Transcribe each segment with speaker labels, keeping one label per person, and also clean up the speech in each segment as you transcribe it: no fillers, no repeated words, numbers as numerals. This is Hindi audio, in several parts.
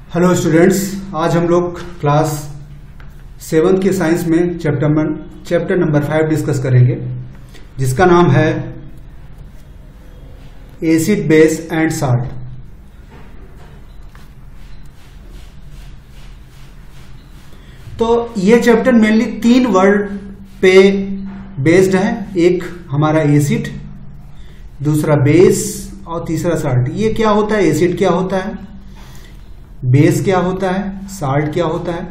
Speaker 1: हेलो स्टूडेंट्स, आज हम लोग क्लास 7 के साइंस में चैप्टर नंबर 5 डिस्कस करेंगे, जिसका नाम है एसिड, बेस एंड साल्ट। तो ये चैप्टर मेनली 3 वर्ड पे बेस्ड है। एक हमारा एसिड, दूसरा बेस और तीसरा साल्ट। ये क्या होता है? एसिड क्या होता है, बेस क्या होता है, साल्ट क्या होता है,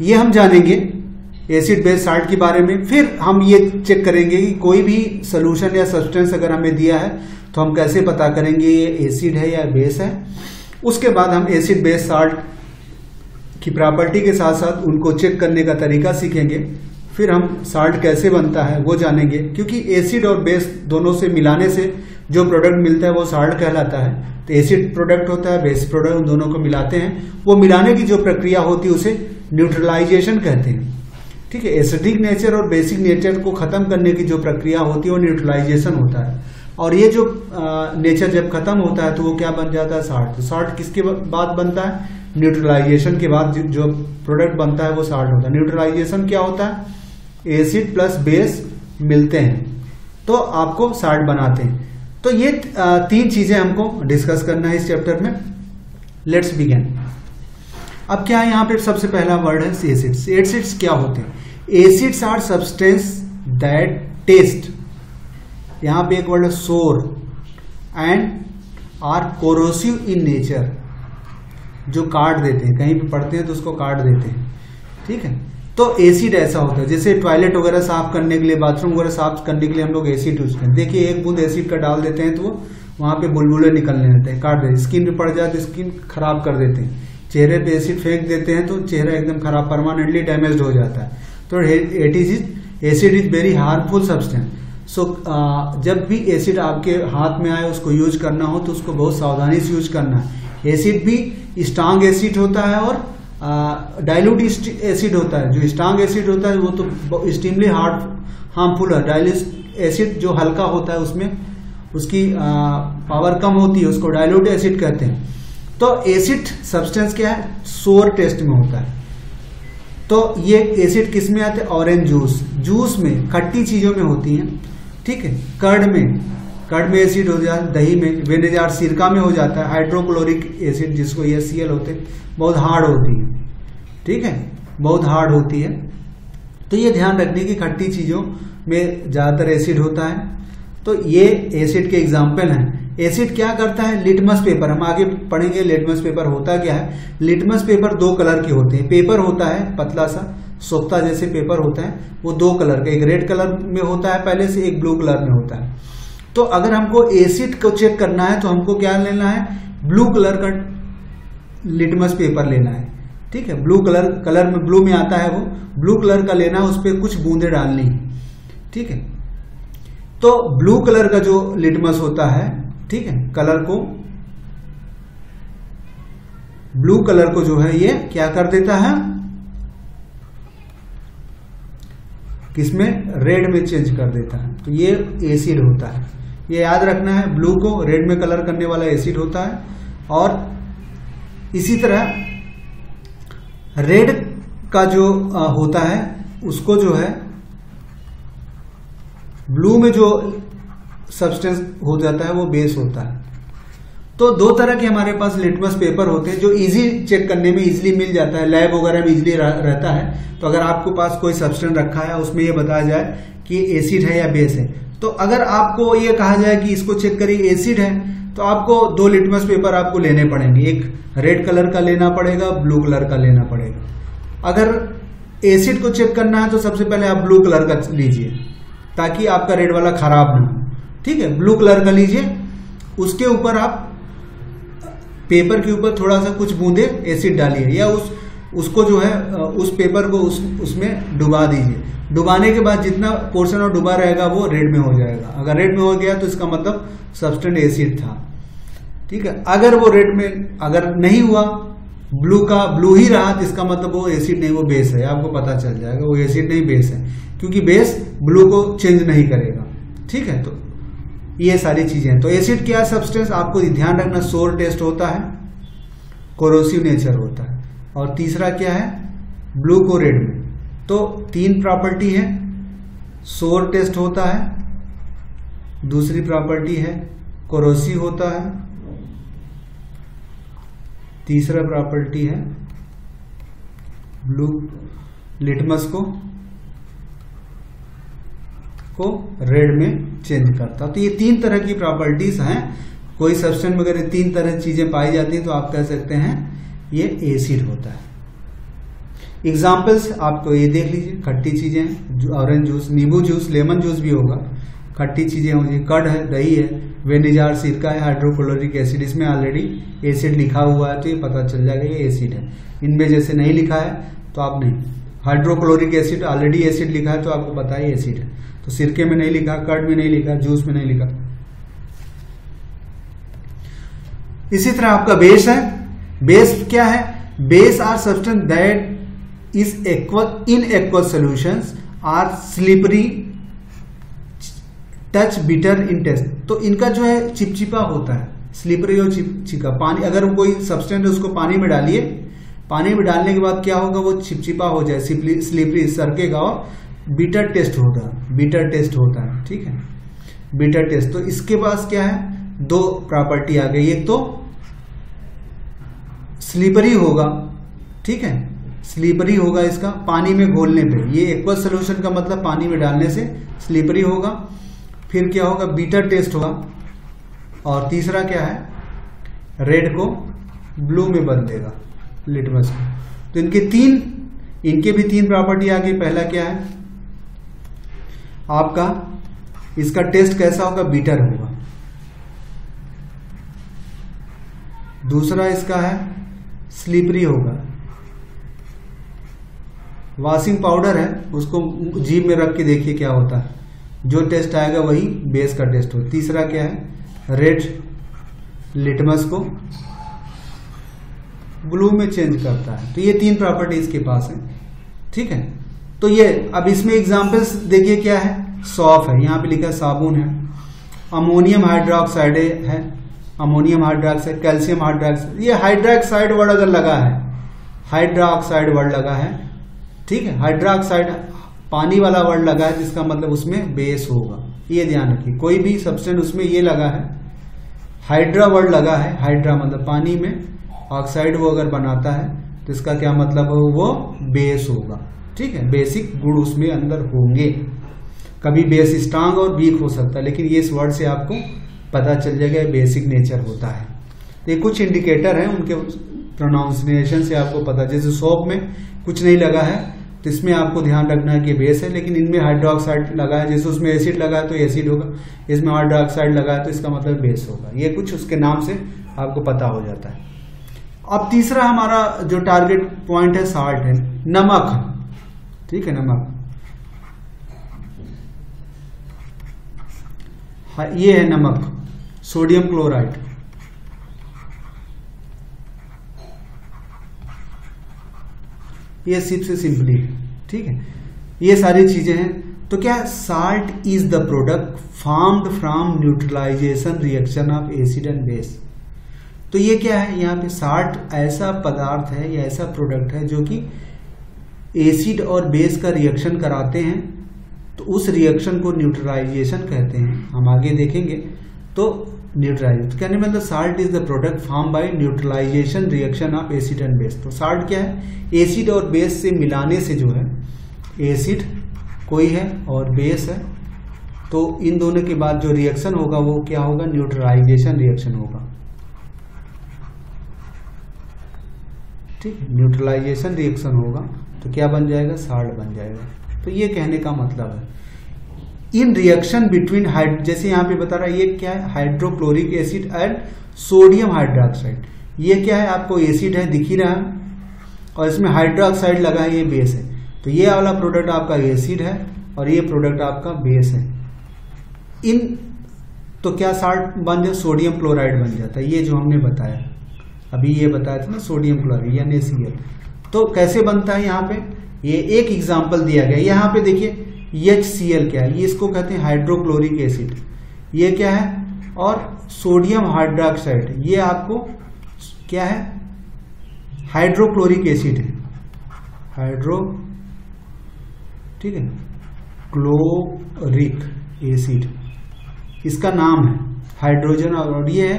Speaker 1: ये हम जानेंगे एसिड, बेस, साल्ट के बारे में। फिर हम ये चेक करेंगे कि कोई भी सोल्यूशन या सब्सटेंस अगर हमें दिया है तो हम कैसे पता करेंगे ये एसिड है या बेस है। उसके बाद हम एसिड, बेस, साल्ट की प्रॉपर्टी के साथ साथ उनको चेक करने का तरीका सीखेंगे। फिर हम साल्ट कैसे बनता है वो जानेंगे, क्योंकि एसिड और बेस दोनों से मिलाने से जो प्रोडक्ट मिलता है वो साल्ट कहलाता है। तो एसिड प्रोडक्ट होता है, बेस प्रोडक्ट, उन दोनों को मिलाते हैं। वो मिलाने की जो प्रक्रिया होती है उसे न्यूट्रलाइजेशन कहते हैं। ठीक है, एसिडिक नेचर और बेसिक नेचर को खत्म करने की जो प्रक्रिया होती है वो न्यूट्रलाइजेशन होता है। और ये जो नेचर जब खत्म होता है तो वो क्या बन जाता है? साल्ट। तो साल्ट किसके बाद बनता है? न्यूट्रलाइजेशन के बाद जो प्रोडक्ट बनता है वो साल्ट होता है। न्यूट्रलाइजेशन क्या होता है? एसिड प्लस बेस मिलते हैं तो आपको साल्ट बनाते हैं। तो ये 3 चीजें हमको डिस्कस करना है इस चैप्टर में। Let's begin. अब क्या है, यहाँ पे सबसे पहला वर्ड है एसिड्स। एसिड्स क्या होते हैं? Acids are substance that taste, यहाँ पे एक वर्ड है sour, and are corrosive in nature, जो काट देते हैं। कहीं पे पढ़ते हैं तो उसको काट देते हैं। ठीक है, तो एसिड ऐसा होता है जैसे टॉयलेट वगैरह साफ करने के लिए, बाथरूम वगैरह साफ करने के लिए हम लोग एसिड यूज करते हैं। देखिए, एक बूंद एसिड का डाल देते हैं तो वहां पे बुलबुले निकलने लगते हैं, काट देते हैं। स्किन पे पड़ जाए तो स्किन खराब कर देते हैं। चेहरे पे एसिड फेंक देते हैं तो चेहरा एकदम खराब, परमानेंटली डैमेज हो जाता है। तो acid is very harmful substance. So जब भी एसिड आपके हाथ में आए, उसको यूज करना हो तो उसको बहुत सावधानी से यूज करना है। एसिड भी स्ट्रांग एसिड होता है और डाइल्यूट एसिड होता है। जो स्ट्रांग एसिड होता है वो तो एक्सट्रीमली हार्मफुल है। डाइल्यूट एसिड जो हल्का होता है उसमें उसकी पावर कम होती है, उसको डाइल्यूट एसिड कहते हैं। तो एसिड सब्सटेंस क्या है? सोर टेस्ट में होता है। तो ये एसिड किस में आते हैं? ऑरेंज जूस में, खट्टी चीजों में होती हैं। ठीक है, कर्ड में एसिड हो जाता है, दही में, विनेगर, सिरका में हो जाता है। हाइड्रोक्लोरिक एसिड जिसको HCl होते हैं, बहुत हार्ड होती है। ठीक है, बहुत हार्ड होती है। तो ये ध्यान रखने की खट्टी चीजों में ज्यादातर एसिड होता है। तो ये एसिड के एग्जाम्पल हैं। एसिड क्या करता है? लिटमस पेपर, हम आगे पढ़ेंगे लिटमस पेपर होता क्या है। लिटमस पेपर 2 कलर के होते हैं। पेपर होता है पतला सा, सोख्ता जैसे पेपर होता है, वो 2 कलर का, एक रेड कलर में होता है पहले से, एक ब्लू कलर में होता है। तो अगर हमको एसिड को चेक करना है तो हमको क्या लेना है? ब्लू कलर का लिटमस पेपर लेना है। ठीक है, ब्लू कलर में, ब्लू में आता है वो, ब्लू कलर का लेना है, उस पर कुछ बूंदे डालनी है। ठीक है, तो ब्लू कलर का जो लिटमस होता है, ठीक है, ब्लू कलर को जो है ये क्या कर देता है? किसमें? रेड में चेंज कर देता है। तो ये एसिड होता है। ये याद रखना है, ब्लू को रेड में कलर करने वाला एसिड होता है। और इसी तरह रेड का जो होता है उसको जो है ब्लू में जो सब्सटेंस हो जाता है वो बेस होता है। तो 2 तरह के हमारे पास लिटमस पेपर होते हैं जो इजी चेक करने में इजीली मिल जाता है, लैब वगैरह में इजीली रहता है। तो अगर आपके पास कोई सब्सटेंस रखा है उसमें ये बताया जाए कि एसिड है या बेस है, तो अगर आपको ये कहा जाए कि इसको चेक करिए एसिड है, तो आपको 2 लिटमस पेपर आपको लेने पड़ेंगे। एक रेड कलर का लेना पड़ेगा, ब्लू कलर का लेना पड़ेगा। अगर एसिड को चेक करना है तो सबसे पहले आप ब्लू कलर का लीजिए ताकि आपका रेड वाला खराब ना हो। ठीक है, ब्लू कलर का लीजिए, उसके ऊपर आप पेपर के ऊपर थोड़ा सा कुछ बूंदे एसिड डालिए, या उसको जो है उस पेपर को उसमें डुबा दीजिए। डुबाने के बाद जितना पोर्शन और डुबा रहेगा वो रेड में हो जाएगा। अगर रेड में हो गया तो इसका मतलब सब्सटेंस एसिड था। ठीक है, अगर वो रेड में अगर नहीं हुआ, ब्लू ही रहा, तो इसका मतलब वो एसिड नहीं, वो बेस है। आपको पता चल जाएगा वो एसिड नहीं बेस है, क्योंकि बेस ब्लू को चेंज नहीं करेगा। ठीक है, तो ये सारी चीजें हैं। तो एसिड क्या सब्सटेंस, आपको ध्यान रखना, सोर टेस्ट होता है। कोरोसिव नेचर होता है, और तीसरा क्या है, ब्लू को रेड में। तो 3 प्रॉपर्टी है, सोर टेस्ट होता है, दूसरी प्रॉपर्टी है कोरोसिव होता है, तीसरा प्रॉपर्टी है ब्लू लिटमस को रेड में चेंज करता। तो ये 3 तरह की प्रॉपर्टीज हैं। कोई सब्सटेंस में अगर 3 तरह चीजें पाई जाती हैं तो आप कह सकते हैं ये एसिड होता है। एग्जाम्पल्स आपको ये देख लीजिए, खट्टी चीजें, ऑरेंज जूस, नींबू जूस, लेमन जूस भी होगा, खट्टी चीजें होंगी, कर्ड है, दही है, वेनिजार, सिरका है, हाइड्रोक्लोरिक एसिड, इसमें ऑलरेडी एसिड लिखा हुआ है तो ये पता चल जाएगा ये एसिड है। इनमें जैसे नहीं लिखा है तो आप नहीं, हाइड्रोक्लोरिक एसिड ऑलरेडी एसिड लिखा है तो आपको पता है एसिड है। तो सिरके में नहीं लिखा, कर्ड में नहीं लिखा, जूस में नहीं लिखा। इसी तरह आपका बेस है। बेस क्या है, base are substance that is in aqueous solutions are slippery touch bitter in taste. तो इनका जो है चिपचिपा होता है, स्लिपरी और चिपचिपा। पानी, अगर कोई सब्सटेंस है उसको पानी में डालिए, पानी में डालने के बाद क्या होगा, वो चिपचिपा हो जाए, स्लिपरी सरकेगा और बीटर टेस्ट होगा, बीटर टेस्ट होता है, ठीक है, बीटर टेस्ट। तो इसके पास क्या है, 2 प्रॉपर्टी आ गई, एक तो स्लिपरी होगा, ठीक है, स्लिपरी होगा इसका पानी में घोलने पे, ये एक्वस सॉल्यूशन का मतलब पानी में डालने से स्लिपरी होगा। फिर क्या होगा, बीटर टेस्ट होगा, और तीसरा क्या है, रेड को ब्लू में बदलेगा, लिटमस को। तो इनके भी 3 प्रॉपर्टी आ गई। पहला क्या है आपका, इसका टेस्ट कैसा होगा, बीटर होगा। दूसरा इसका है स्लिपरी होगा, वॉशिंग पाउडर है, उसको जीभ में रख के देखिए क्या होता है, जो टेस्ट आएगा वही बेस का टेस्ट हो। तीसरा क्या है, रेड लिटमस को ब्लू में चेंज करता है। तो ये 3 प्रॉपर्टी इसके पास है, ठीक है। तो ये अब इसमें एग्जांपल्स देखिए क्या है, सॉफ है, यहाँ पे लिखा है साबुन है, अमोनियम हाइड्रोक्साइड है, अमोनियम हाइड्रोक्साइड, कैल्शियम हाइड्रोक्साइड, ये हाइड्रोक्साइड वर्ड अगर लगा है, हाइड्रोक्साइड वर्ड लगा है, ठीक है, हाइड्रोक्साइड पानी वाला वर्ड लगा है जिसका मतलब उसमें बेस होगा, ये ध्यान रखिए। कोई भी सब्सटेंस उसमें ये लगा है, हाइड्रा वर्ड लगा है, हाइड्रा मतलब पानी में ऑक्साइड वो अगर बनाता है तो इसका क्या मतलब हो, वो बेस होगा, ठीक है, बेसिक गुण उसमें अंदर होंगे। कभी बेस स्ट्रांग और वीक हो सकता है, लेकिन ये इस वर्ड से आपको पता चल जाएगा बेसिक नेचर होता है। तो ये कुछ इंडिकेटर हैं, उनके प्रोनाउंसिएशन से आपको पता, जैसे सोप में कुछ नहीं लगा है तो इसमें आपको ध्यान रखना है कि बेस है, लेकिन इनमें हाइड्रोक्साइड लगा है, जैसे उसमें एसिड लगा है तो एसिड होगा, इसमें हाइड्रोक्साइड लगा है तो इसका मतलब बेस होगा। ये कुछ उसके नाम से आपको पता हो जाता है। अब तीसरा हमारा जो टारगेट पॉइंट है साल्ट है, नमक, ठीक है, नमक, ये है नमक, सोडियम क्लोराइड, ये सबसे सिंपली है, ठीक है, ये सारी चीजें हैं। तो क्या salt is the product formed from neutralization reaction of acid and base. तो ये क्या है, यहाँ पे साल्ट ऐसा पदार्थ है या ऐसा प्रोडक्ट है जो कि एसिड और बेस का रिएक्शन कराते हैं, तो उस रिएक्शन को न्यूट्रलाइजेशन कहते हैं, हम आगे देखेंगे। तो न्यूट्रलाइजेशन कहने मतलब salt is the product form by neutralization reaction of acid and base. तो साल्ट क्या है, एसिड और बेस से मिलाने से जो है, एसिड कोई है और बेस है, तो इन दोनों के बाद जो रिएक्शन होगा वो क्या होगा, न्यूट्रलाइजेशन रिएक्शन होगा, ठीक है, न्यूट्रलाइजेशन रिएक्शन होगा तो क्या बन जाएगा, साल्ट बन जाएगा। तो ये कहने का मतलब है इन रिएक्शन बिटवीन जैसे यहाँ पे बता रहा है, ये क्या है, hydrochloric acid and sodium hydroxide. ये क्या है, आपको एसिड है दिख ही रहा है और इसमें हाइड्रोक्साइड लगा है, ये बेस है। तो ये वाला प्रोडक्ट आपका एसिड है और ये प्रोडक्ट आपका बेस है। इन तो क्या साल्ट बन जाए, सोडियम क्लोराइड बन जाता है, ये जो हमने बताया अभी, ये बताया था ना, सोडियम क्लोराइड या NaCl। तो कैसे बनता है, यहाँ पे ये एक एग्जाम्पल दिया गया। यहाँ पे देखिए HCl क्या है, ये इसको कहते हैं हाइड्रोक्लोरिक एसिड, ये क्या है, और सोडियम हाइड्रोक्साइड ये आपको क्या है, हाइड्रोक्लोरिक एसिड है, ठीक है, क्लोरिक एसिड इसका नाम है हाइड्रोजन, और ये है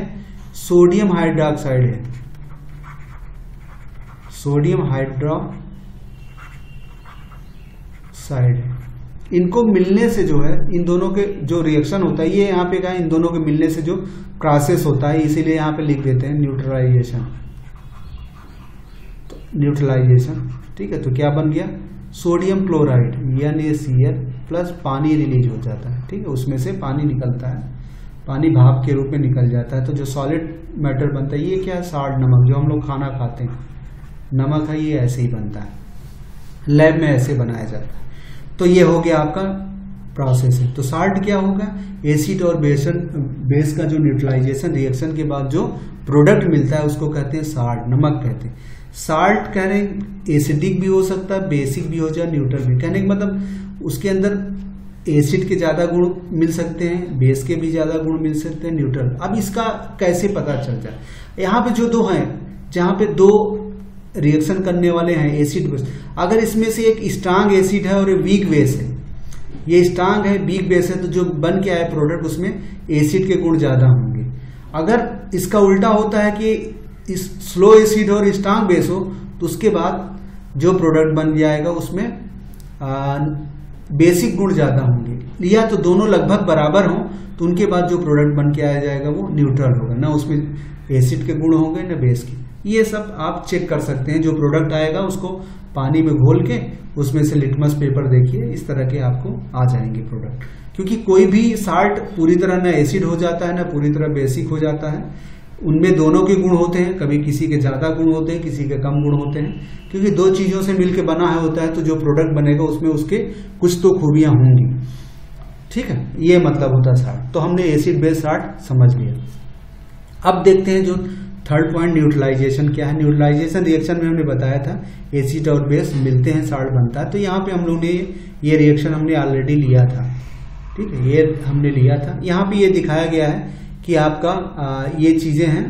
Speaker 1: सोडियम हाइड्रोक्साइड है, सोडियम हाइड्रोक्साइड है। इनको मिलने से जो है, इन दोनों के जो रिएक्शन होता है, ये यहाँ पे कहा इन दोनों के मिलने से जो प्रोसेस होता है, इसीलिए यहाँ पे लिख देते हैं न्यूट्रलाइजेशन, तो न्यूट्रलाइजेशन, ठीक है। तो क्या बन गया, सोडियम क्लोराइड NaCl प्लस पानी रिलीज हो जाता है, ठीक है, उसमें से पानी निकलता है, पानी भाप के रूप में निकल जाता है, तो जो सॉलिड मैटर बनता है, ये क्या है, साल्ट, नमक, जो हम लोग खाना खाते हैं नमक है, ये ऐसे ही बनता है, लैब में ऐसे बनाया जाता है। तो ये हो गया आपका प्रोसेस है। तो साल्ट क्या होगा, एसिड और बेस का जो न्यूट्रलाइजेशन रिएक्शन के बाद जो प्रोडक्ट मिलता है उसको कहते हैं साल्ट, नमक कहते हैं। साल्ट कह रहे हैं एसिडिक भी हो सकता है, बेसिक भी हो जाए, न्यूट्रल भी। कहने का मतलब उसके अंदर एसिड के ज्यादा गुण मिल सकते हैं, बेस के भी ज्यादा गुण मिल सकते हैं, न्यूट्रल। अब इसका कैसे पता चल जाए, यहाँ पे जो दो हैं, जहां पे दो रिएक्शन करने वाले हैं एसिड बेस, अगर इसमें से एक स्ट्रांग एसिड है और एक वीक बेस है, ये स्ट्रांग है, वीक बेस है, तो जो बन के आए प्रोडक्ट उसमें एसिड के गुण ज्यादा होंगे। अगर इसका उल्टा होता है कि इस स्लो एसिड और स्ट्रांग बेस हो, तो उसके बाद जो प्रोडक्ट बन जाएगा उसमें बेसिक गुण ज्यादा होंगे, या तो दोनों लगभग बराबर हों, तो उनके बाद जो प्रोडक्ट बन के आया जाएगा वो न्यूट्रल होगा, ना उसमें एसिड के गुण होंगे ना बेस के। ये सब आप चेक कर सकते हैं। जो प्रोडक्ट आएगा उसको पानी में घोल के उसमें से लिटमस पेपर देखिए, इस तरह के आपको आ जाएंगे प्रोडक्ट। क्योंकि कोई भी साल्ट पूरी तरह ना एसिड हो जाता है ना पूरी तरह बेसिक हो जाता है, उनमें दोनों के गुण होते हैं, कभी किसी के ज्यादा गुण होते हैं, किसी के कम गुण होते हैं, क्योंकि दो चीजों से मिलकर बना है होता है, तो जो प्रोडक्ट बनेगा उसमें उसके कुछ तो खूबियां होंगी, ठीक है, ये मतलब होता है साल्ट। तो हमने एसिड बेस साल्ट समझ लिया। अब देखते हैं जो थर्ड पॉइंट, न्यूट्रलाइजेशन क्या है। न्यूट्रलाइजेशन रिएक्शन में हमने बताया था एसिड और बेस मिलते हैं साल्ट बनता है। तो यहाँ पे हम लोग ने ये रिएक्शन हमने ऑलरेडी लिया था, ठीक है, ये हमने लिया था। यहाँ पे ये दिखाया गया है कि आपका ये चीजें हैं,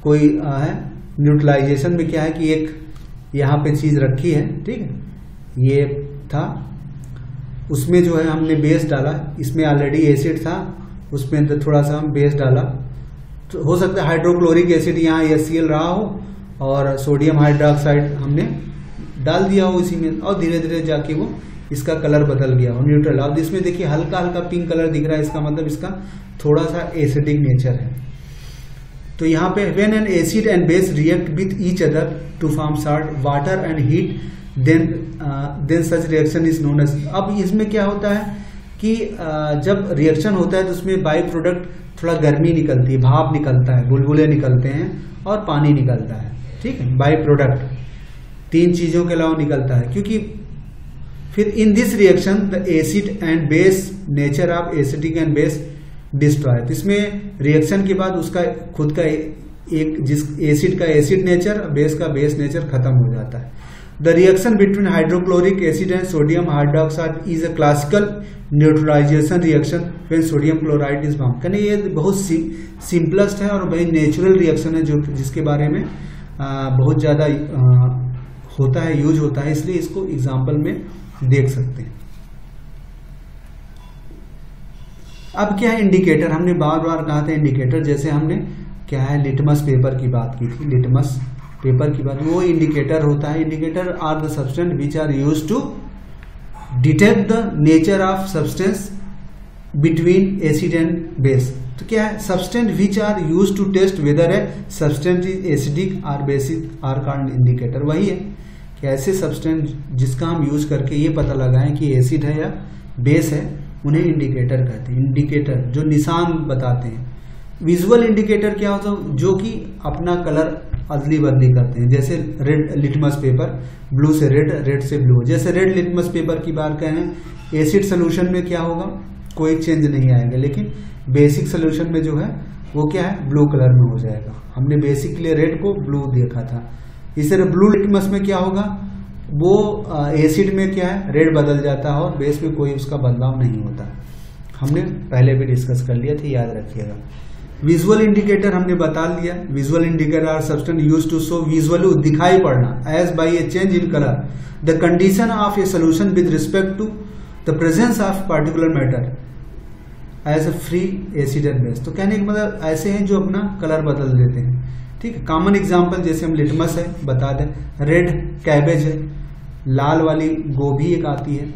Speaker 1: कोई है न्यूट्रलाइजेशन में क्या है कि एक यहाँ पे चीज रखी है, ठीक है, ये था, उसमें जो है हमने बेस डाला, इसमें ऑलरेडी एसिड था, उसमें थोड़ा सा हम बेस डाला, तो हो सकता है हाइड्रोक्लोरिक एसिड यहाँ HCl रहा हो और सोडियम हाइड्रोक्साइड हमने डाल दिया हो इसी में, और धीरे धीरे जाके वो इसका कलर बदल गया हो न्यूट्रल। अब इसमें देखिए हल्का हल्का पिंक कलर दिख रहा है, इसका मतलब इसका थोड़ा सा एसिडिक नेचर है। तो यहाँ पे when an acid and base react with each other to form salt, water and heat, then such reaction is known as. अब इसमें क्या होता है कि जब रिएक्शन होता है तो उसमें बाई प्रोडक्ट थोड़ा गर्मी निकलती है, भाप निकलता है, बुलबुले निकलते हैं और पानी निकलता है, ठीक है, बाई प्रोडक्ट तीन चीजों के अलावा निकलता है। क्योंकि फिर in this reaction the acid and base nature of acidic and base destroy. तो इसमें रिएक्शन के बाद उसका खुद का एक जिस एसिड का एसिड नेचर, बेस का बेस नेचर खत्म हो जाता है। The reaction between hydrochloric acid and sodium hydroxide is a classical neutralization reaction when sodium chloride is form. कहने ये बहुत सिंपलेस्ट है और वही नेचुरल रिएक्शन है, जो जिसके बारे में बहुत ज्यादा होता है, यूज होता है, इसलिए इसको एग्जाम्पल में देख सकते हैं। अब क्या है इंडिकेटर, हमने बार बार कहा था इंडिकेटर, जैसे हमने क्या है लिटमस पेपर की बात की थी, लिटमस पेपर की बात, वो इंडिकेटर होता है। Indicator are the substance which are used to detect the nature of substance between acid and base. तो क्या है, substance which are used to test whether a substance is acidic और बेसिक आर कॉल्ड इंडिकेटर। वही है कि ऐसे सब्सटेंस जिसका हम यूज करके ये पता लगाएं कि एसिड है या बेस है, उन्हें इंडिकेटर कहते हैं। इंडिकेटर जो निशान बताते हैं। विजुअल इंडिकेटर क्या होता है, जो कि अपना कलर अदली बदली करते हैं, जैसे रेड लिटमस पेपर, ब्लू से रेड, रेड से ब्लू। जैसे रेड लिटमस पेपर की बात करें, एसिड सोल्यूशन में क्या होगा, कोई चेंज नहीं आएगा, लेकिन बेसिक सोल्यूशन में जो है वो क्या है, ब्लू कलर में हो जाएगा। हमने बेसिक के लिए रेड को ब्लू देखा था। इस तरह ब्लू लिटमस में क्या होगा, वो एसिड में क्या है रेड बदल जाता है और बेस में कोई उसका बदलाव नहीं होता। हमने पहले भी डिस्कस कर लिया था, याद रखिएगा। विजुअल इंडिकेटर हमने बता लिया, visual indicator are substance used to show visually, दिखाई पड़ना, as by a change in colour the condition of a solution with respect to the presence of particular matter as a free acid and base. तो कहने का मतलब ऐसे हैं जो अपना कलर बदल देते हैं, ठीक है। कॉमन एग्जांपल जैसे हम लिटमस है बता दें, रेड कैबेज है, लाल वाली गोभी एक आती है,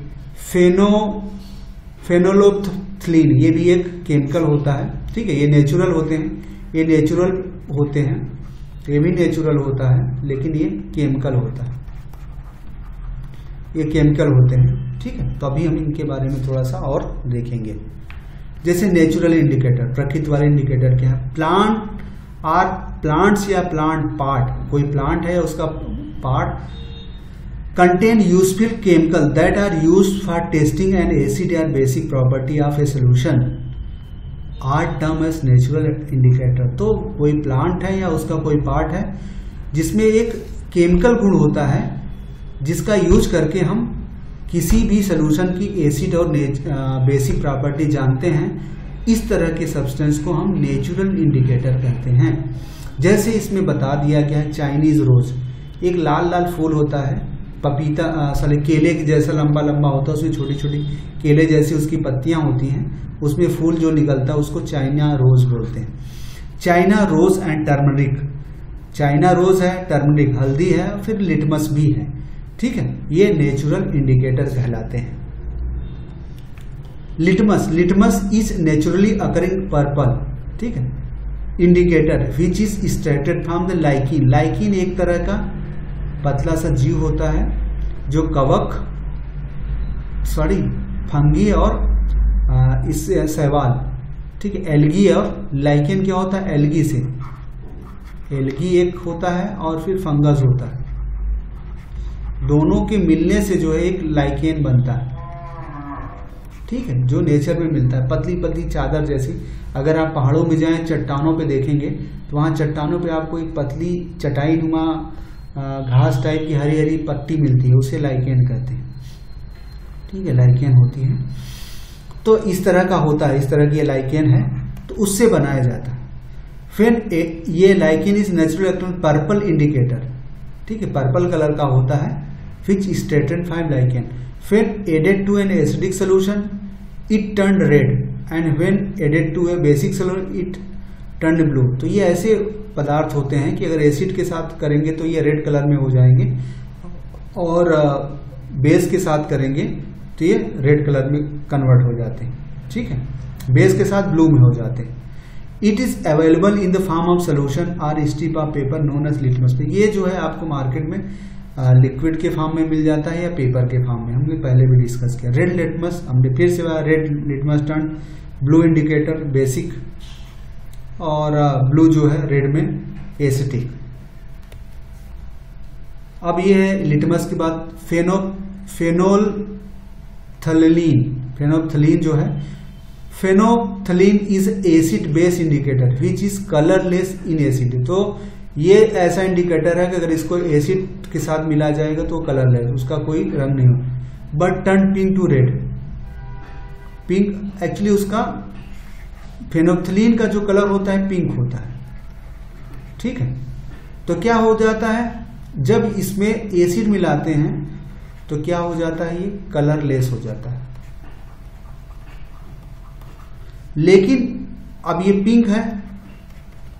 Speaker 1: फेनोलोफ्थलीन ये भी एक केमिकल होता है, ठीक है। ये नेचुरल होते हैं, ये नेचुरल होते हैं, ये भी नेचुरल होता है, लेकिन ये केमिकल होता है, ये केमिकल होते हैं, ठीक है। तो अभी हम इनके बारे में थोड़ा सा और देखेंगे। जैसे नेचुरल इंडिकेटर, प्रकृति वाले इंडिकेटर क्या है, प्लांट्स या प्लांट पार्ट, कोई प्लांट है उसका part contain useful chemical that are used for testing an acid or basic property of a solution are termed as natural indicator। तो कोई प्लांट है या उसका कोई पार्ट है जिसमें एक केमिकल गुण होता है जिसका यूज करके हम किसी भी सोल्यूशन की एसिड और बेसिक प्रॉपर्टी जानते हैं, इस तरह के सब्सटेंस को हम नेचुरल इंडिकेटर कहते हैं। जैसे इसमें बता दिया गया है चाइनीज रोज, एक लाल लाल फूल होता है, पपीता केले जैसा लंबा लंबा होता है, उसमें छोटी छोटी केले जैसी उसकी पत्तियां होती हैं, उसमें फूल जो निकलता है उसको चाइना रोज बोलते हैं। China rose and turmeric, China rose है, टर्मरिक हल्दी है, फिर लिटमस भी है, ठीक है। ये नेचुरल इंडिकेटर कहलाते हैं। Litmus is naturally occurring purple, ठीक है, indicator which is extracted from the lichen. Lichen एक तरह का पतला सा जीव होता है जो कवक फंगी और इससे शैवाल, ठीक है, एल्गी और लाइकेन क्या होता है, एल्गी से, एल्गी एक होता है और फिर फंगस होता है, दोनों के मिलने से जो है एक लाइकेन बनता है, ठीक है, जो नेचर में मिलता है, पतली पतली चादर जैसी। अगर आप पहाड़ों में जाएं, चट्टानों पे देखेंगे तो वहां चट्टानों पे आपको एक पतली चटाई नुमा घास टाइप की हरी हरी पत्ती मिलती है, उसे लाइकेन कहते हैं, ठीक है, लाइकेन होती है। तो इस तरह का होता है, इस तरह की ये लाइकेन है, तो उससे बनाया जाता है। फिर ये lichen is natural purple indicator, ठीक है, पर्पल कलर का होता है, विच स्टेटेड फाइव लाइकेन। फिर added to an acidic solution it turn red and when added to a basic solution it turn blue. तो ये ऐसे पदार्थ होते हैं कि अगर एसिड के साथ करेंगे तो ये रेड कलर में हो जाएंगे, और बेस के साथ करेंगे तो ये रेड कलर में कन्वर्ट हो जाते हैं, ठीक है, बेस के साथ ब्लू में हो जाते हैं। It is available in the form of solution और strip of paper known as litmus. ये जो है आपको मार्केट में लिक्विड के फॉर्म में मिल जाता है या पेपर के फॉर्म में, हमने पहले भी डिस्कस किया। रेड लिटमस, हमने फिर से red litmus turn blue indicator basic, और ब्लू जो है रेड में एसिटिक। अब ये है लिटमस के बाद फेनोल्थलीन जो है, phenolphthalein is acid base indicator which is colourless in acid. तो ये ऐसा इंडिकेटर है कि अगर इसको एसिड के साथ मिला जाएगा तो कलरलेस, उसका कोई रंग नहीं होगा, but turn pink to red. Pink actually उसका फेनोल्थलीन का जो कलर होता है पिंक होता है, ठीक है। तो क्या हो जाता है, जब इसमें एसिड मिलाते हैं तो क्या हो जाता है, ये कलरलेस हो जाता है। लेकिन अब ये पिंक है,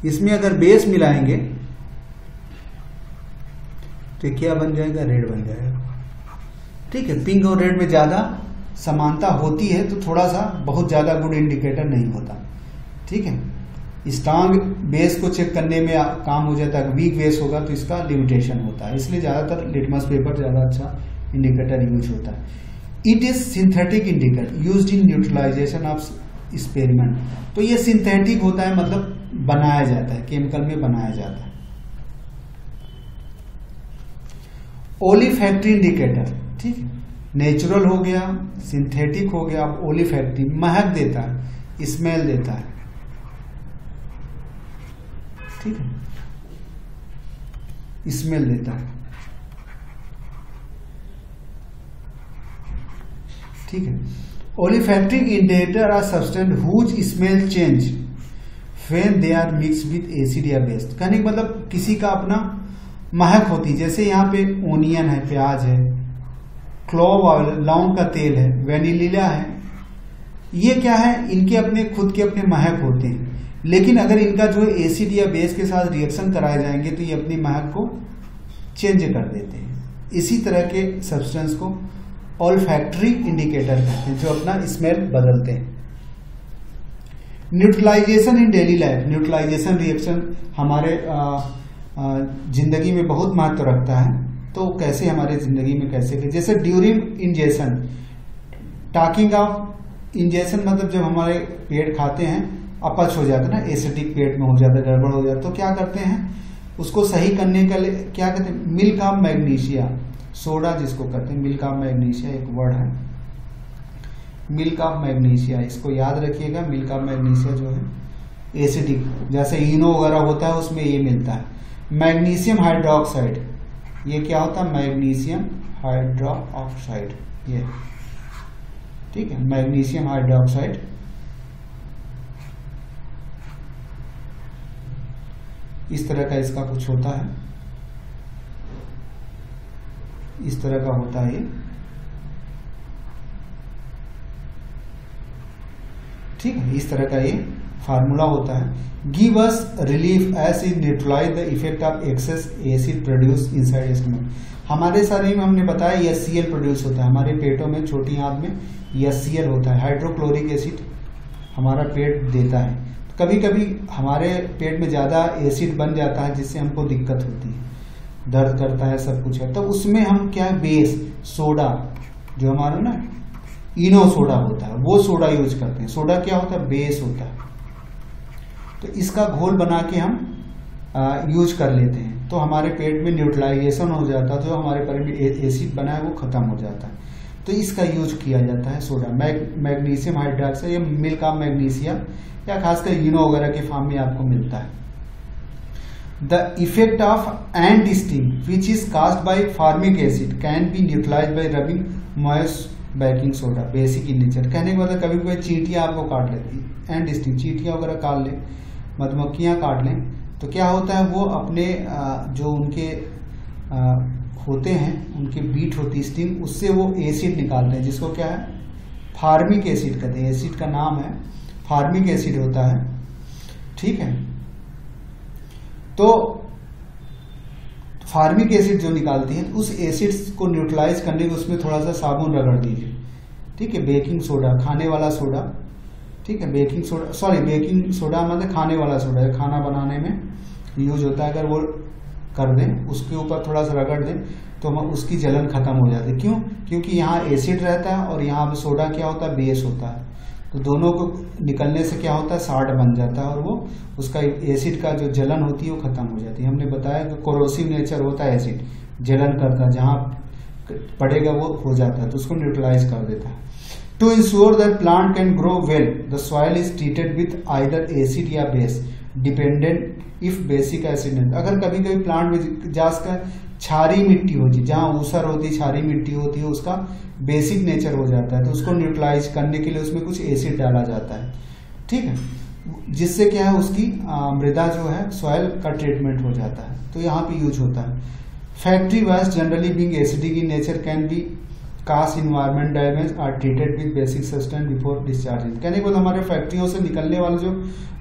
Speaker 1: इसमें अगर बेस मिलाएंगे तो क्या बन जाएगा, रेड बन जाएगा, ठीक है। पिंक और रेड में ज्यादा समानता होती है, तो थोड़ा सा बहुत ज्यादा गुड इंडिकेटर नहीं होता, ठीक है। स्ट्रांग बेस को चेक करने में काम हो जाता है, वीक बेस होगा तो इसका लिमिटेशन होता है, इसलिए ज्यादातर लिटमस पेपर ज्यादा अच्छा इंडिकेटर यूज होता है। It is synthetic indicator used in neutralization of experiment. तो ये सिंथेटिक होता है, मतलब बनाया जाता है, केमिकल में बनाया जाता है। ओलिफैक्टरी इंडिकेटर, ठीक है, नेचुरल हो गया, सिंथेटिक हो गया, अब ओलिफैक्टरी महक देता है, स्मेल देता है, ठीक है, स्मेल देता है, ठीक है। Olfactory indicator are substance whose smell change when they are mix with acid या बेस। कहने का मतलब किसी का अपना महक होती है, जैसे यहाँ पे ओनियन है, प्याज है, क्लोव ऑयल लौंग का तेल है, वेनिलिया है, ये क्या है, इनके अपने खुद के अपने महक होते हैं। लेकिन अगर इनका जो एसिड या बेस के साथ रिएक्शन कराए जाएंगे तो ये अपनी महक को चेंज कर देते हैं। इसी तरह के सब्सटेंस को ऑल्फैक्टरी इंडिकेटर कहते हैं, जो अपना स्मेल बदलते हैं। न्यूट्रलाइजेशन इन डेली लाइफ, न्यूट्रलाइजेशन रिएक्शन हमारे जिंदगी में बहुत महत्व रखता है। तो कैसे हमारे जिंदगी में कैसे, जैसे during ingestion, talking of ingestion मतलब जब हमारे पेट खाते हैं अपच हो जाता है ना, एसिडिक पेट में हो जाता है, गड़बड़ हो जाता है, तो क्या करते हैं उसको सही करने के लिए क्या कहते हैं, मिल्क ऑफ मैग्नीशिया, सोडा जिसको कहते हैं, मिल्क ऑफ मैग्नीशिया एक वर्ड है, मिल्क ऑफ मैग्नीशिया, इसको याद रखिएगा। मिल्क ऑफ मैग्नीशिया जो है एसिडिक, जैसे इनो वगैरह होता है उसमें ये मिलता है। मैग्नीशियम हाइड्रोक्साइड, ये क्या होता है, मैग्नीशियम हाइड्रोक्साइड, ये ठीक है, मैग्नीशियम हाइड्रोक्साइड। इस तरह का इसका कुछ होता है, इस तरह का होता है ये, ठीक है, इस तरह का ये फार्मूला होता है। Give us relief as is neutralize the effect of excess acid produce inside stomach. हमारे शरीर में हमने बताया HCl प्रोड्यूस होता है, हमारे पेटों में, छोटी आंत में HCl होता है, हाइड्रोक्लोरिक एसिड हमारा पेट देता है। तो कभी कभी हमारे पेट में ज्यादा एसिड बन जाता है जिससे हमको दिक्कत होती है, दर्द करता है, सब कुछ है। तो उसमें हम क्या है, बेस सोडा, जो हमारा ना इनो सोडा होता है, वो सोडा यूज करते हैं। सोडा क्या होता है, बेस होता है। तो इसका घोल बना के हम यूज कर लेते हैं, तो हमारे पेट में न्यूट्रलाइजेशन हो जाता है, जो हमारे पेट में एसिड बना है वो खत्म हो जाता है। तो इसका यूज किया जाता है सोडा। मैग्नीशियम हाइड्रोक्साइड या मिल्क ऑफ मैग्नीशिया या खासकर इनो वगैरह के फॉर्म में आपको मिलता है। The effect of and steam which is caused by formic acid can be neutralize by rubbing moist baking soda, basic in nature. कहने के मतलब कभी कोई चींटियां आपको काट लेती है, एंड स्टीम, चींटियां वगैरह काट ले, मधुमक्खियां काट लें, तो क्या होता है, वो अपने जो उनके होते हैं, उनके बीट होती है स्टीम, उससे वो एसिड निकालते हैं, जिसको क्या है, फार्मिक एसिड कहते हैं। एसिड का नाम है फार्मिक एसिड होता है, ठीक है। तो फार्मिक एसिड जो निकालती है, उस एसिड को न्यूट्रलाइज करने के उसमें थोड़ा सा साबुन रगड़ दीजिए, ठीक है। बेकिंग सोडा, खाने वाला सोडा, ठीक है, baking soda, sorry baking soda मतलब खाने वाला सोडा है, खाना बनाने में यूज होता है। अगर वो कर दें, उसके ऊपर थोड़ा सा रगड़ दें तो उसकी जलन खत्म हो जाती है। क्यों? क्योंकि यहाँ एसिड रहता है और यहाँ पे सोडा क्या होता है, बेस होता है। तो दोनों को निकलने से क्या होता है, साल्ट बन जाता है और वो उसका एसिड का जो जलन होती है वो खत्म हो जाती है। हमने बताया कि कोरोसिव नेचर होता है एसिड, जलन करता है, जहाँ पड़ेगा वो हो जाता है, तो उसको न्यूट्रलाइज कर देता है। To ensure that plant can grow well the soil is treated with either acid या base dependent if basic acid. अगर कभी कभी प्लांट में जाकर क्षारीय मिट्टी होती है, जहाँ ऊसर होती है, क्षारीय मिट्टी होती है, उसका बेसिक नेचर हो जाता है, तो उसको न्यूट्रलाइज करने के लिए उसमें कुछ एसिड डाला जाता है, ठीक है, जिससे क्या है, उसकी मृदा जो है सॉइल का ट्रीटमेंट हो जाता है। तो यहाँ पे यूज होता है। Factory waste generally being acidic in nature can be cast environment damage are treated with basic substance before discharging. कहने को हमारे फैक्ट्रियों से निकलने वाले जो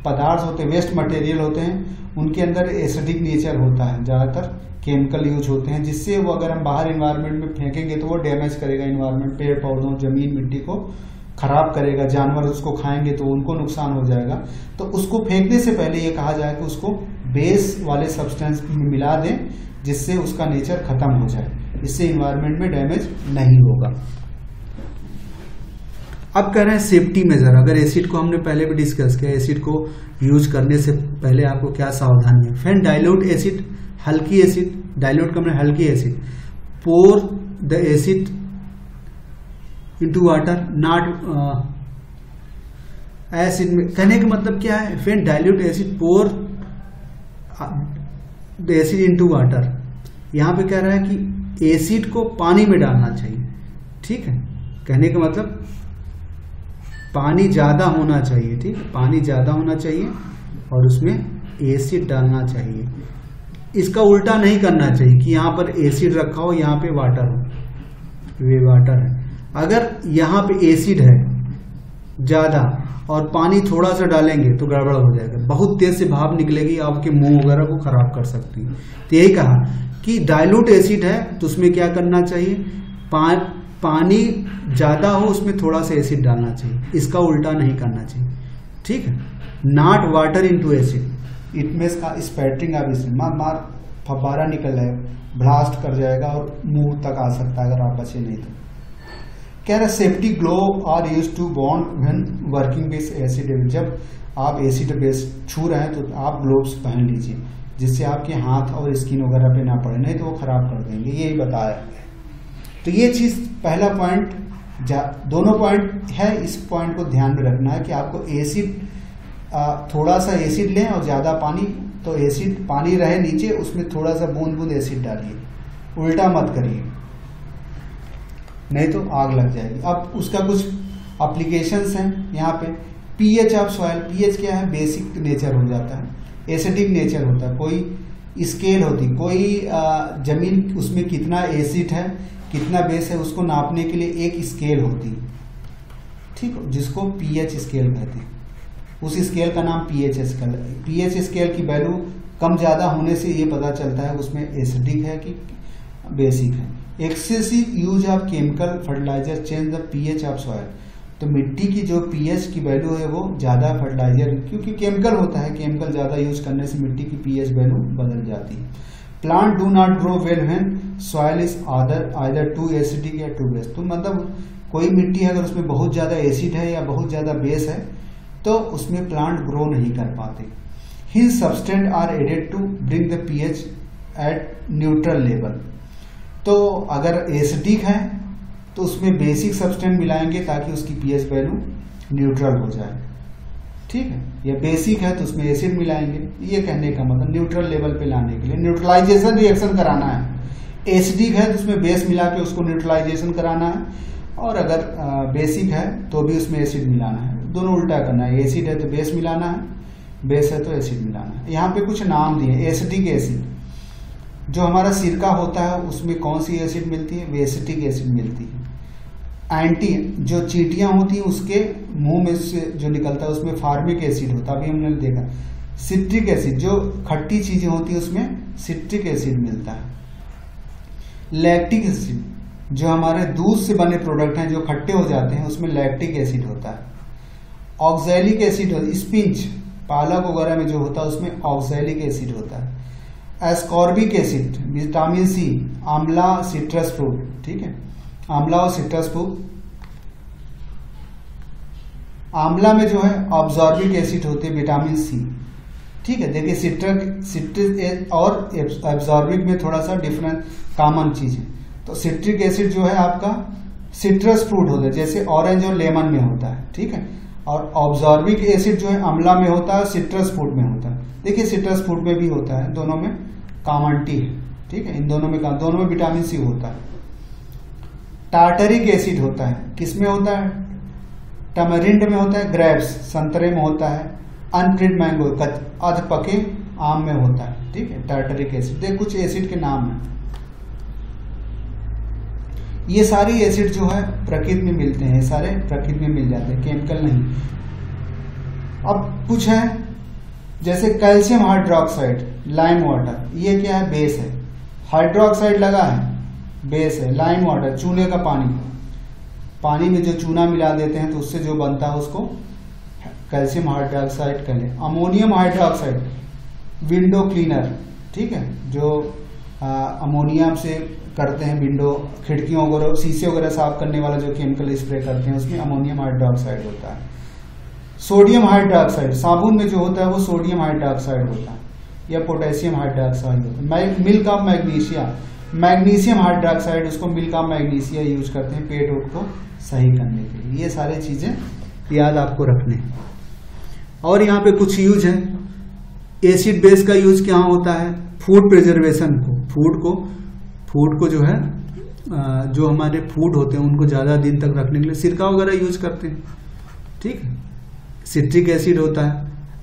Speaker 1: पदार्थ होते हैं, वेस्ट मटेरियल होते हैं, उनके अंदर एसिडिक नेचर होता है, ज्यादातर केमिकल यूज होते हैं, जिससे वो अगर हम बाहर इन्वायरमेंट में फेंकेंगे तो वो डैमेज करेगा इन्वायरमेंट, पेड़ पौधों, जमीन, मिट्टी को खराब करेगा, जानवर उसको खाएंगे तो उनको नुकसान हो जाएगा। तो उसको फेंकने से पहले ये कहा जाए कि उसको बेस वाले सब्सटेंस में मिला दें, जिससे उसका नेचर खत्म हो जाए, इससे इन्वायरमेंट में डैमेज नहीं होगा। अब कह रहे हैं सेफ्टी मेजर। अगर एसिड को हमने पहले भी डिस्कस किया, एसिड को यूज करने से पहले आपको क्या सावधानी है। फ्रेंड, डाइल्यूट एसिड, हल्की एसिड, डाइल्यूट का मतलब हल्की acid, pour the acid into water, not acid में। कहने का मतलब क्या है friend, dilute acid, pour the acid into water. यहां पे कह रहा है कि एसिड को पानी में डालना चाहिए, ठीक है। कहने का मतलब पानी ज्यादा होना चाहिए, ठीक है, पानी ज्यादा होना चाहिए और उसमें एसिड डालना चाहिए। इसका उल्टा नहीं करना चाहिए कि यहाँ पर एसिड रखा हो, यहाँ पे वाटर हो, वे वाटर है। अगर यहाँ पे एसिड है ज्यादा और पानी थोड़ा सा डालेंगे तो गड़बड़ हो जाएगा, बहुत तेज से भाप निकलेगी, आपके मुंह वगैरह को खराब कर सकती है। तो यही कहा कि डाइल्यूट एसिड है तो उसमें क्या करना चाहिए, पानी ज्यादा हो उसमें थोड़ा सा एसिड डालना चाहिए, इसका उल्टा नहीं करना चाहिए। ठीक है, not water into acid, it means का स्पैटरिंग ऑफ एसिड, मार फब्बारा निकल जाएगा, ब्लास्ट कर जाएगा और मुंह तक आ सकता है अगर आप बचे नहीं तो। कह रहा safety glove are use to bond when working with acid, जब आप एसिड बेस छू रहे हैं तो आप ग्लोव्स पहन लीजिए जिससे आपके हाथ और स्किन वगैरह पे ना पड़े, नहीं तो वो खराब कर देंगे, यही बताया। तो ये चीज पहला पॉइंट, दोनों पॉइंट है, इस पॉइंट को ध्यान में रखना है कि आपको एसिड थोड़ा सा एसिड लें और ज्यादा पानी, तो एसिड पानी रहे नीचे उसमें थोड़ा सा बूंद बूंद एसिड डालिए, उल्टा मत करिए नहीं तो आग लग जाएगी। अब उसका कुछ एप्लीकेशंस हैं यहाँ पे। पीएच ऑफ सॉइल, पीएच क्या है, बेसिक नेचर हो जाता है, एसिडिक नेचर होता है, कोई स्केल होती, कोई जमीन उसमें कितना एसिड है कितना बेस है उसको नापने के लिए एक स्केल होती है, ठीक है, जिसको पीएच स्केल कहते हैं। उस स्केल का नाम पीएच स्केल है। पीएच स्केल की वैल्यू कम ज्यादा होने से ये पता चलता है उसमें एसिडिक है कि बेसिक है। Excessive use of chemical fertilizer change the pH of soil, तो मिट्टी की जो पीएच की वैल्यू है वो ज्यादा फर्टिलाइजर, क्योंकि केमिकल होता है, केमिकल ज्यादा यूज करने से मिट्टी की पीएच वैल्यू बदल जाती है। Plant do not grow well when soil is either too acidic या टू बेस, तो मतलब कोई मिट्टी है अगर उसमें बहुत ज्यादा एसिड है या बहुत ज्यादा बेस है तो उसमें प्लांट ग्रो नहीं कर पाते। Hence substance are added to bring the pH at neutral level, तो अगर एसिडिक है तो उसमें बेसिक सब्सटेंट मिलाएंगे ताकि उसकी पीएच वैल्यू न्यूट्रल हो जाए, ठीक है, या बेसिक है तो उसमें एसिड मिलाएंगे, ये कहने का मतलब न्यूट्रल लेवल पे लाने के लिए न्यूट्रलाइजेशन रिएक्शन कराना है। एसिडिक है तो उसमें बेस मिला के उसको न्यूट्रलाइजेशन कराना है, और अगर बेसिक है तो भी उसमें एसिड मिलाना है, दोनों उल्टा करना है, एसिड है तो बेस मिलाना है, बेस है तो एसिड मिलाना है। यहाँ पे कुछ नाम दिए, एसिडिक एसिड, जो हमारा सिरका होता है उसमें कौन सी एसिड मिलती है, एसिटिक एसिड मिलती है। एंटी, जो चींटियां होती हैं उसके मुंह में से जो निकलता है उसमें फार्मिक एसिड होता है, अभी हमने देखा। सिट्रिक एसिड, जो खट्टी चीजें होती है उसमें सिट्रिक एसिड मिलता है। लैक्टिक एसिड, जो हमारे दूध से बने प्रोडक्ट हैं जो खट्टे हो जाते हैं उसमें लैक्टिक एसिड होता है। ऑक्सैलिक एसिड, स्पिंच, पालक वगैरह में जो होता है उसमें ऑक्सैलिक एसिड होता है। एस्कॉर्बिक एसिड, विटामिन सी, आंवला, सिट्रस फ्रूट, ठीक है, आंवला और सिट्रस फ्रूट। आंवला में जो है ऑब्जॉर्बिक एसिड होते हैं, विटामिन सी, ठीक है। देखिए सिट्रिक और एब्जॉर्बिक में थोड़ा सा डिफरेंट कॉमन चीज है। तो सिट्रिक एसिड जो है आपका सिट्रस फ्रूट होता है, जैसे ऑरेंज और लेमन में होता है, ठीक है, और ऑब्जॉर्बिक एसिड जो है आंवला में होता है, सिट्रस फ्रूट में होता है। देखिए सिट्रस फ्रूट में भी होता है, दोनों में कॉमनिटी है, ठीक है, इन दोनों में विटामिन सी होता है। टार्टरिक एसिड होता है, किसमें होता है, टमरिंड में होता है, ग्रेप्स, संतरे में होता है, अनप्रिड मैंगो, अध पके आम में होता है, ठीक है, टार्टरिक एसिड। देख कुछ एसिड के नाम है, ये सारी एसिड जो है प्रकृति में मिलते हैं, सारे प्रकृति में मिल जाते हैं, केमिकल नहीं। अब कुछ है जैसे कैल्शियम हाइड्रोक्साइड, लाइम वाटर, ये क्या है, बेस है। हाइड्रोक्साइड लगा है, बेस है। लाइम वाटर, चूने का पानी, पानी में जो चूना मिला देते हैं तो उससे जो बनता है उसको कैल्शियम हाइड्रोक्साइड कहते हैं। अमोनियम हाइड्रोक्साइड, विंडो क्लीनर, ठीक है, जो अमोनियम से करते हैं विंडो, खिड़कियों वगैरह, शीशे वगैरह साफ करने वाला जो केमिकल स्प्रे करते हैं उसमें अमोनियम हाइड्रोक्साइड होता है। सोडियम हाइड्रोक्साइड, साबुन में जो होता है वो सोडियम हाइड्रोक्साइड होता है, या पोटेशियम हाइड्रोक्साइड होता है। Milk of magnesia, magnesium hydroxide, उसको मिल्क ऑफ मैग्नीशिया यूज करते हैं पेट वेट को सही करने के लिए। ये सारी चीजें याद आपको रखने। और यहाँ पे कुछ यूज है, एसिड बेस का यूज क्या होता है, फूड प्रिजर्वेशन को, फूड को जो है जो हमारे फूड होते हैं उनको ज्यादा दिन तक रखने के लिए सिरका वगैरह यूज करते हैं, ठीक है। सिट्रिक एसिड होता है,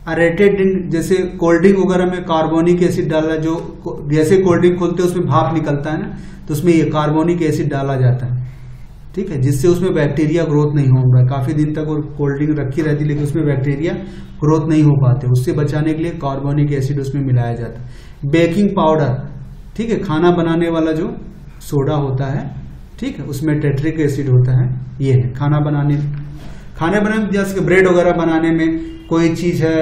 Speaker 1: अरेटेड ड्रिंक, जैसे कोल्ड ड्रिंक वगैरह में कार्बोनिक एसिड डाला, जो जैसे कोल्ड ड्रिंक खोलते हैं उसमें भाप निकलता है ना, तो उसमें ये कार्बोनिक एसिड डाला जाता है, ठीक है, जिससे उसमें बैक्टीरिया ग्रोथ नहीं होगा। काफी दिन तक वो कोल्ड ड्रिंक रखी रहती लेकिन उसमें बैक्टीरिया ग्रोथ नहीं हो पाते, उससे बचाने के लिए कार्बोनिक एसिड उसमें मिलाया जाता है। बेकिंग पाउडर, ठीक है, खाना बनाने वाला जो सोडा होता है, ठीक है, उसमें टेट्रिक एसिड होता है। ये है खाने बनाने में, जैसे ब्रेड वगैरह बनाने में कोई चीज है,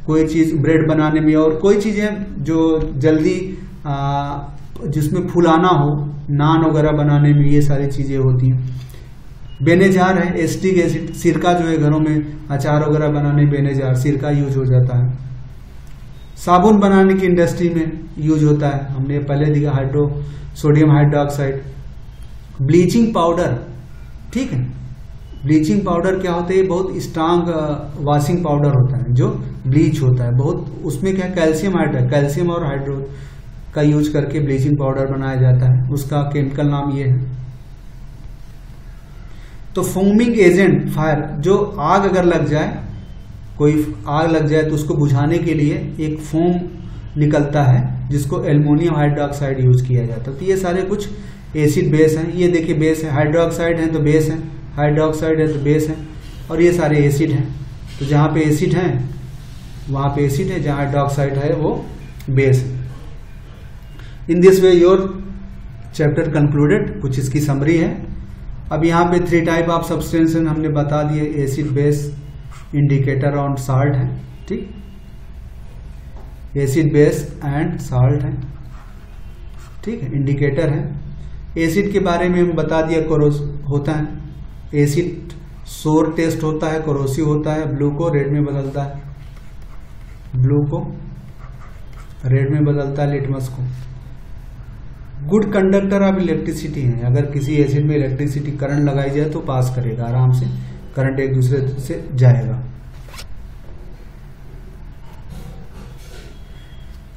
Speaker 1: कोई चीज ब्रेड बनाने में, और कोई चीज है जो जल्दी जिसमें फुलाना हो, नान वगैरह बनाने में, ये सारी चीजें होती हैं। बेनेजार है, एसिटिक एसिड, सिरका जो है घरों में अचार वगैरह बनाने बेनेजार सिरका यूज हो जाता है। साबुन बनाने की इंडस्ट्री में यूज होता है, हमने पहले दिखा सोडियम हाइड्रोक्साइड। ब्लीचिंग पाउडर, ठीक है, ब्लीचिंग पाउडर क्या होता है, बहुत स्ट्रांग वॉशिंग पाउडर होता है जो ब्लीच होता है बहुत, उसमें क्या कैल्शियम और हाइड्रो का यूज करके ब्लीचिंग पाउडर बनाया जाता है, उसका केमिकल नाम ये है। तो फोमिंग एजेंट, फायर, जो आग अगर लग जाए, कोई आग लग जाए तो उसको बुझाने के लिए एक फोम निकलता है जिसको एल्युमिनियम हाइड्रोक्साइड यूज किया जाता है। तो ये सारे कुछ एसिड बेस हैं, ये देखिए बेस है, हाइड्रोक्साइड है तो बेस है, हाइड्रोक्साइड है तो बेस है, और ये सारे एसिड हैं। तो जहां पे एसिड है वहां पे एसिड है, जहां हाइड्रोक्साइड है वो बेस है। In this way your chapter concluded, कुछ इसकी समरी है। अब यहाँ पे 3 टाइप ऑफ सब्सटेंस हमने बता दिए, एसिड, बेस, इंडिकेटर और साल्ट है, ठीक, एसिड, बेस एंड साल्ट है, ठीक है, इंडिकेटर है। एसिड के बारे में हम बता दिया, होता है एसिड सोर टेस्ट होता है, कोरोसिव होता है, ब्लू को रेड में बदलता है, ब्लू को रेड में बदलता है, लिटमस को। गुड कंडक्टर ऑफ इलेक्ट्रिसिटी है, अगर किसी एसिड में इलेक्ट्रिसिटी करंट लगाई जाए तो पास करेगा आराम से, करंट एक दूसरे से जाएगा।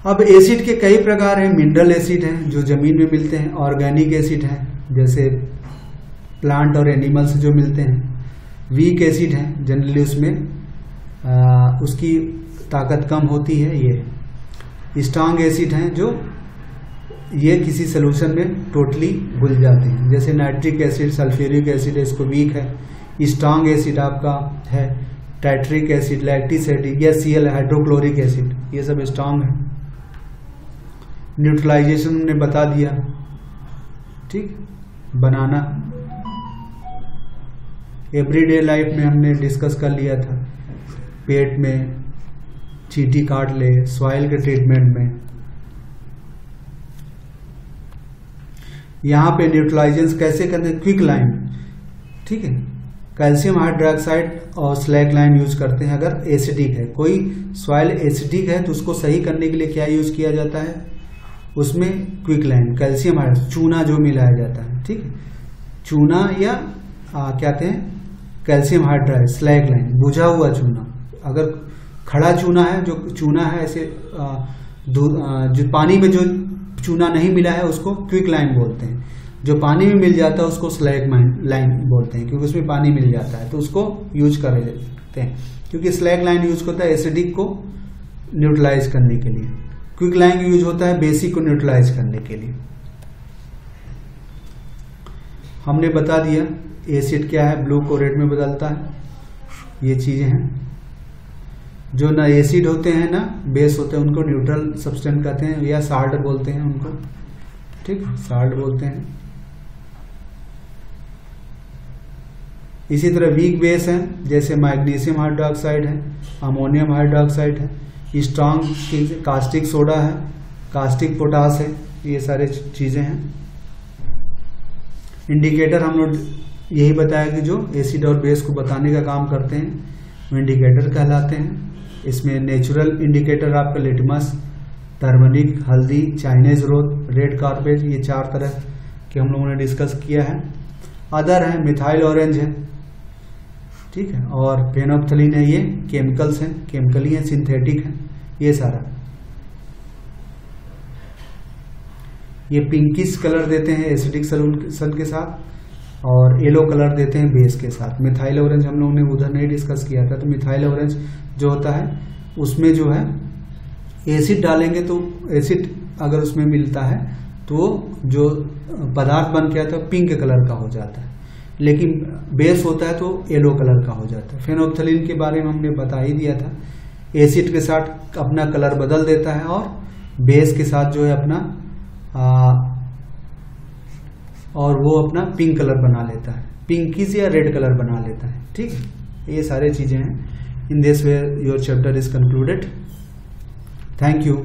Speaker 1: अब एसिड के कई प्रकार हैं, मिनरल एसिड हैं जो जमीन में मिलते हैं, ऑर्गेनिक एसिड हैं जैसे प्लांट और एनिमल से जो मिलते हैं, वीक एसिड है, जनरली उसमें उसकी ताकत कम होती है, ये स्ट्रांग एसिड हैं जो ये किसी सोल्यूशन में टोटली घुल जाते हैं, जैसे नाइट्रिक एसिड, सल्फ्यूरिक एसिड है, इसको वीक है। स्ट्रांग एसिड आपका है टाइट्रिक एसिड, लैक्टिक एसिड या Cl हाइड्रोक्लोरिक एसिड, ये सब स्ट्रांग है। न्यूट्रलाइजेशन ने बता दिया, ठीक, बनाना एवरीडे लाइफ में हमने डिस्कस कर लिया था, पेट में चींटी काट ले, सॉइल के ट्रीटमेंट में। यहां पे न्यूट्रलाइजेशन कैसे करते हैं, क्विक लाइम, ठीक है, कैल्शियम हाइड्रोक्साइड और स्लैग लाइम यूज करते हैं अगर एसिडिक है। कोई सॉइल एसिडिक है तो उसको सही करने के लिए क्या यूज किया जाता है, उसमें क्विक लाइम, कैल्शियम हाइड्रोक्साइड, चूना जो मिलाया जाता है, ठीक है, चूना या क्या कहते हैं कैल्शियम हाइड्राइड, स्लैग लाइम, बुझा हुआ चूना। अगर खड़ा चूना है, जो चूना है ऐसे जो पानी में जो चूना नहीं मिला है उसको क्विक लाइम बोलते हैं, जो पानी में मिल जाता है उसको स्लैग लाइम बोलते हैं, क्योंकि उसमें पानी मिल जाता है तो उसको यूज कर लेते हैं। क्योंकि स्लैग लाइम यूज होता है एसिडिक को न्यूट्रलाइज करने के लिए, क्विक लाइम यूज होता है बेसिक को न्यूट्रलाइज करने के लिए। हमने बता दिया एसिड क्या है, ब्लू को रेड में बदलता है, ये चीजें हैं। जो ना एसिड होते हैं ना बेस होते हैं उनको न्यूट्रल सब्सटेंस कहते हैं या साल्ट बोलते हैं उनको, ठीक, साल्ट बोलते हैं। इसी तरह वीक बेस है, जैसे मैग्नीशियम हाइड्रोक्साइड है, अमोनियम हाइड्रोक्साइड है, स्ट्रॉन्ग कास्टिक सोडा है, कास्टिक पोटास है, ये सारे चीजें हैं। इंडिकेटर हम लोग यही बताया कि जो एसिड और बेस को बताने का काम करते हैं वो इंडिकेटर कहलाते हैं। इसमें नेचुरल इंडिकेटर आपका लिटमस, टर्मरिक, हल्दी, चाइनीज रोज, रेड कारपेट, ये 4 तरह के हम लोगों ने डिस्कस किया है। अदर है मिथाइल ऑरेंज है, ठीक है, और फेनोप्थलीन है, ये केमिकल्स हैं, केमिकली हैं, सिंथेटिक है, ये सारा। ये पिंकिश कलर देते हैं एसिडिक सॉल्यूशन के साथ, और येलो कलर देते हैं बेस के साथ। मिथाइल ऑरेंज हम लोगों ने उधर नहीं डिस्कस किया था, तो मिथाइल ऑरेंज जो होता है उसमें जो है एसिड डालेंगे, तो एसिड अगर उसमें मिलता है तो जो पदार्थ बन के आता है पिंक कलर का हो जाता है, लेकिन बेस होता है तो येलो कलर का हो जाता है। फेनोल्फथालीन के बारे में हमने बता ही दिया था, एसिड के साथ अपना कलर बदल देता है और बेस के साथ जो है अपना और वो अपना पिंक कलर बना लेता है, पिंकिश या रेड कलर बना लेता है। ठीक है, ये सारे चीजें हैं। In this way your chapter is concluded. Thank you.